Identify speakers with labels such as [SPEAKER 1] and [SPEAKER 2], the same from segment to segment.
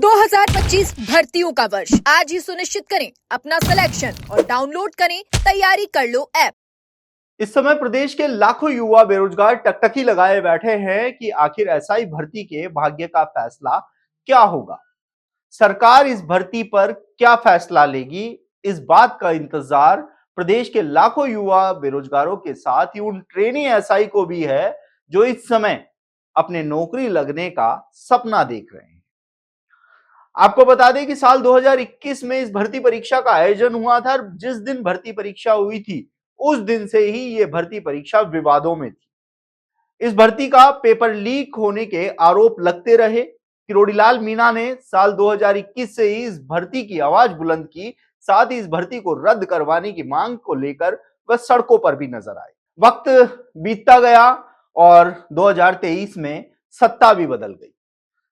[SPEAKER 1] 2025 भर्तियों का वर्ष आज ही सुनिश्चित करें अपना सिलेक्शन और डाउनलोड करें तैयारी कर लो ऐप।
[SPEAKER 2] इस समय प्रदेश के लाखों युवा बेरोजगार टकटकी लगाए बैठे हैं कि आखिर एसआई भर्ती के भाग्य का फैसला क्या होगा। सरकार इस भर्ती पर क्या फैसला लेगी, इस बात का इंतजार प्रदेश के लाखों युवा बेरोजगारों के साथ ही उन ट्रेनी एसआई को भी है जो इस समय अपने नौकरी लगने का सपना देख रहे हैं। आपको बता दें कि साल 2021 में इस भर्ती परीक्षा का आयोजन हुआ था। जिस दिन भर्ती परीक्षा हुई थी उस दिन से ही ये भर्ती परीक्षा विवादों में थी। इस भर्ती का पेपर लीक होने के आरोप लगते रहे। किरोड़ीलाल मीणा ने साल 2021 से ही इस भर्ती की आवाज बुलंद की, साथ ही इस भर्ती को रद्द करवाने की मांग को लेकर वह सड़कों पर भी नजर आए। वक्त बीतता गया और 2023 में सत्ता भी बदल गई।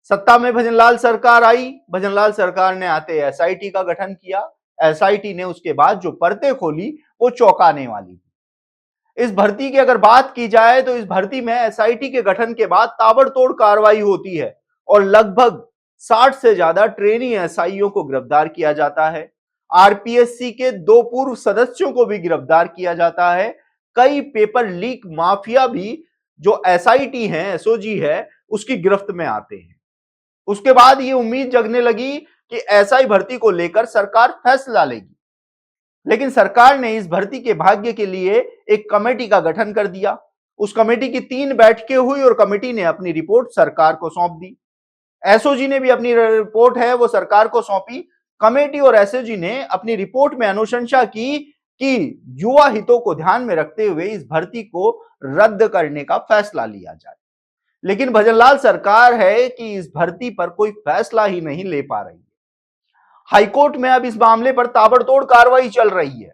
[SPEAKER 2] सत्ता में भजनलाल सरकार आई। भजनलाल सरकार ने आते एसआईटी का गठन किया। एसआईटी ने उसके बाद जो परतें खोली वो चौंकाने वाली थी। इस भर्ती की अगर बात की जाए तो इस भर्ती में एसआईटी के गठन के बाद ताबड़तोड़ कार्रवाई होती है और लगभग 60 से ज्यादा ट्रेनी एसआईओ को गिरफ्तार किया जाता है। आरपीएससी के 2 पूर्व सदस्यों को भी गिरफ्तार किया जाता है। कई पेपर लीक माफिया भी जो एसआईटी है, एसओजी है, उसकी गिरफ्त में आते हैं। उसके बाद ये उम्मीद जगने लगी कि एसआई भर्ती को लेकर सरकार फैसला लेगी, लेकिन सरकार ने इस भर्ती के भाग्य के लिए एक कमेटी का गठन कर दिया। उस कमेटी की 3 बैठकें हुई और कमेटी ने अपनी रिपोर्ट सरकार को सौंप दी। एसओजी ने भी अपनी रिपोर्ट है वो सरकार को सौंपी। कमेटी और एसओजी ने अपनी रिपोर्ट में अनुशंसा की कि युवा हितों को ध्यान में रखते हुए इस भर्ती को रद्द करने का फैसला लिया जाए। लेकिन भजनलाल सरकार है कि इस भर्ती पर कोई फैसला ही नहीं ले पा रही है। हाईकोर्ट में अब इस मामले पर ताबड़तोड़ कार्रवाई चल रही है।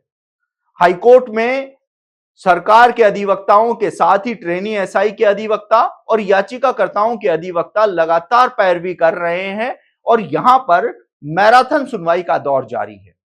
[SPEAKER 2] हाईकोर्ट में सरकार के अधिवक्ताओं के साथ ही ट्रेनी एसआई के अधिवक्ता और याचिकाकर्ताओं के अधिवक्ता लगातार पैरवी कर रहे हैं और यहां पर मैराथन सुनवाई का दौर जारी है।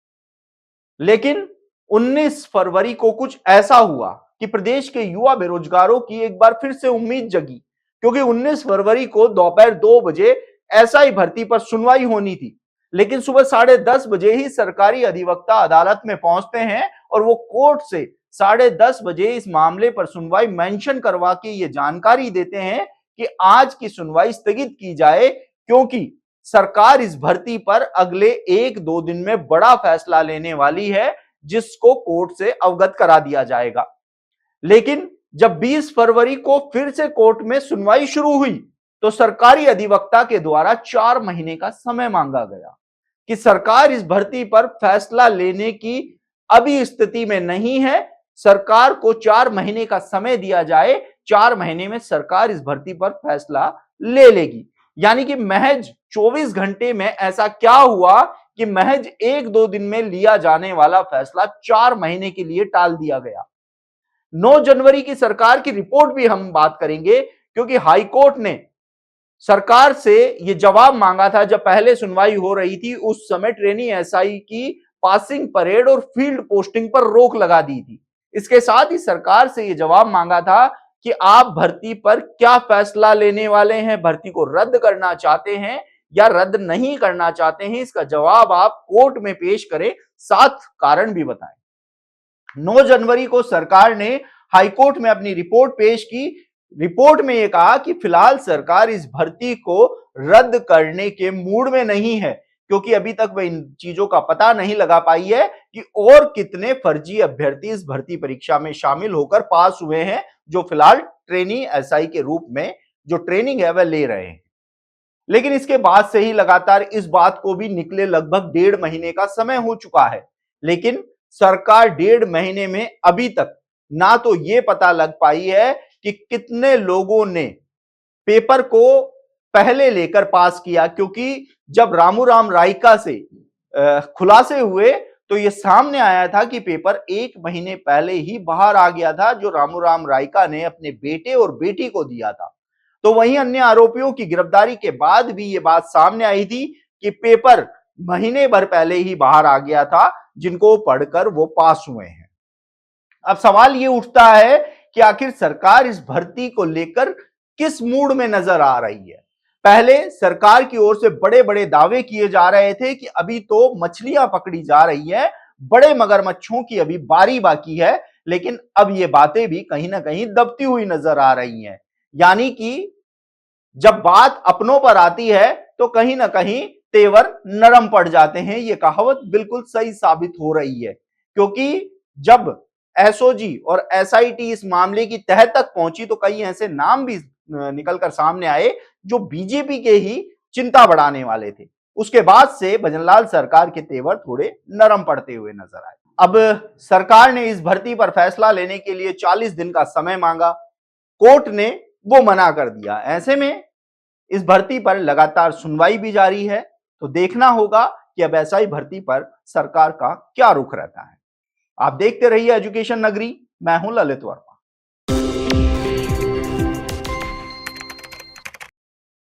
[SPEAKER 2] लेकिन 19 फरवरी को कुछ ऐसा हुआ कि प्रदेश के युवा बेरोजगारों की एक बार फिर से उम्मीद जगी, क्योंकि 19 फरवरी को दोपहर 2 बजे एसआई भर्ती पर सुनवाई होनी थी, लेकिन सुबह 10:30 बजे ही सरकारी अधिवक्ता अदालत में पहुंचते हैं और वो कोर्ट से 10:30 बजे इस मामले पर सुनवाई मेंशन करवा के ये जानकारी देते हैं कि आज की सुनवाई स्थगित की जाए, क्योंकि सरकार इस भर्ती पर अगले 1-2 दिन में बड़ा फैसला लेने वाली है, जिसको कोर्ट से अवगत करा दिया जाएगा। लेकिन जब 20 फरवरी को फिर से कोर्ट में सुनवाई शुरू हुई तो सरकारी अधिवक्ता के द्वारा 4 महीने का समय मांगा गया कि सरकार इस भर्ती पर फैसला लेने की अभी स्थिति में नहीं है, सरकार को 4 महीने का समय दिया जाए, 4 महीने में सरकार इस भर्ती पर फैसला ले लेगी। यानी कि महज 24 घंटे में ऐसा क्या हुआ कि महज 1-2 दिन में लिया जाने वाला फैसला 4 महीने के लिए टाल दिया गया। 9 जनवरी की सरकार की रिपोर्ट भी हम बात करेंगे, क्योंकि हाईकोर्ट ने सरकार से यह जवाब मांगा था। जब पहले सुनवाई हो रही थी उस समय ट्रेनी एसआई की पासिंग परेड और फील्ड पोस्टिंग पर रोक लगा दी थी। इसके साथ ही सरकार से यह जवाब मांगा था कि आप भर्ती पर क्या फैसला लेने वाले हैं, भर्ती को रद्द करना चाहते हैं या रद्द नहीं करना चाहते हैं, इसका जवाब आप कोर्ट में पेश करें, साथ कारण भी बताएं। 9 जनवरी को सरकार ने हाईकोर्ट में अपनी रिपोर्ट पेश की। रिपोर्ट में यह कहा कि फिलहाल सरकार इस भर्ती को रद्द करने के मूड में नहीं है, क्योंकि अभी तक वह इन चीजों का पता नहीं लगा पाई है कि और कितने फर्जी अभ्यर्थी इस भर्ती परीक्षा में शामिल होकर पास हुए हैं, जो फिलहाल ट्रेनी एसआई के रूप में जो ट्रेनिंग है वह ले रहे हैं। लेकिन इसके बाद से ही लगातार इस बात को भी निकले लगभग 1.5 महीने का समय हो चुका है, लेकिन सरकार 1.5 महीने में अभी तक ना तो यह पता लग पाई है कि कितने लोगों ने पेपर को पहले लेकर पास किया, क्योंकि जब रामूराम राइका से खुलासे हुए तो यह सामने आया था कि पेपर 1 महीने पहले ही बाहर आ गया था, जो रामूराम राइका ने अपने बेटे और बेटी को दिया था। तो वहीं अन्य आरोपियों की गिरफ्तारी के बाद भी यह बात सामने आई थी कि पेपर महीने भर पहले ही बाहर आ गया था, जिनको पढ़कर वो पास हुए हैं। अब सवाल ये उठता है कि आखिर सरकार इस भर्ती को लेकर किस मूड में नजर आ रही है। पहले सरकार की ओर से बड़े बड़े दावे किए जा रहे थे कि अभी तो मछलियां पकड़ी जा रही है, बड़े मगरमच्छों की अभी बारी बाकी है, लेकिन अब ये बातें भी कहीं ना कहीं दबती हुई नजर आ रही हैं। यानी कि जब बात अपनों पर आती है तो कहीं ना कहीं तेवर नरम पड़ जाते हैं। ये कहावत बिल्कुल सही साबित हो रही है, क्योंकि जब एसओजी और एसआईटी इस मामले की तह तक पहुंची तो कई ऐसे नाम भी निकलकर सामने आए जो बीजेपी के ही चिंता बढ़ाने वाले थे। उसके बाद से भजनलाल सरकार के तेवर थोड़े नरम पड़ते हुए नजर आए। अब सरकार ने इस भर्ती पर फैसला लेने के लिए 40 दिन का समय मांगा, कोर्ट ने वो मना कर दिया। ऐसे में इस भर्ती पर लगातार सुनवाई भी जारी है, तो देखना होगा कि अब एसआई भर्ती पर सरकार का क्या रुख रहता है। आप देखते रहिए एजुकेशन नगरी, मैं हूं ललित वर्मा।